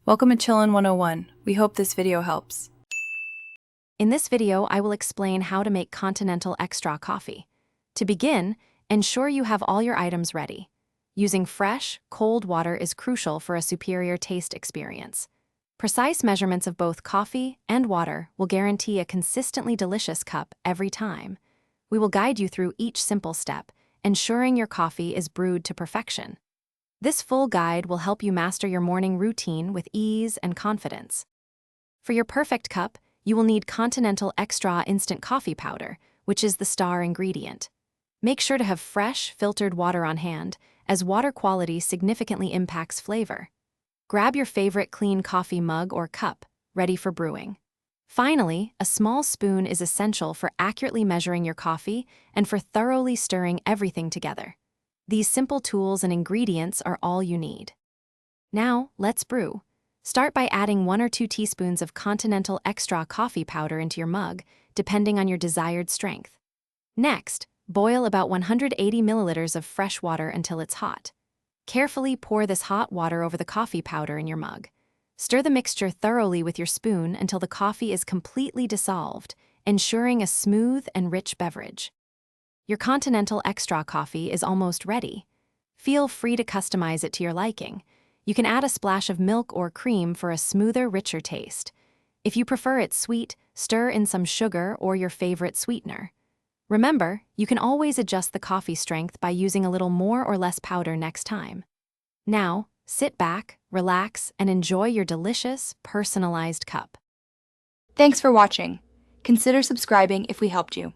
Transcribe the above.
Welcome to Chillin' 101. We hope this video helps. In this video, I will explain how to make Continental Xtra coffee. To begin, ensure you have all your items ready. Using fresh, cold water is crucial for a superior taste experience. Precise measurements of both coffee and water will guarantee a consistently delicious cup every time. We will guide you through each simple step, ensuring your coffee is brewed to perfection. This full guide will help you master your morning routine with ease and confidence. For your perfect cup, you will need Continental Xtra instant coffee powder, which is the star ingredient. Make sure to have fresh, filtered water on hand, as water quality significantly impacts flavor. Grab your favorite clean coffee mug or cup, ready for brewing. Finally, a small spoon is essential for accurately measuring your coffee and for thoroughly stirring everything together. These simple tools and ingredients are all you need. Now, let's brew. Start by adding 1 or 2 teaspoons of Continental Xtra coffee powder into your mug, depending on your desired strength. Next, boil about 180 milliliters of fresh water until it's hot. Carefully pour this hot water over the coffee powder in your mug. Stir the mixture thoroughly with your spoon until the coffee is completely dissolved, ensuring a smooth and rich beverage. Your Continental Xtra coffee is almost ready. Feel free to customize it to your liking. You can add a splash of milk or cream for a smoother, richer taste. If you prefer it sweet, stir in some sugar or your favorite sweetener. Remember, you can always adjust the coffee strength by using a little more or less powder next time. Now, sit back, relax, and enjoy your delicious, personalized cup. Thanks for watching. Consider subscribing if we helped you.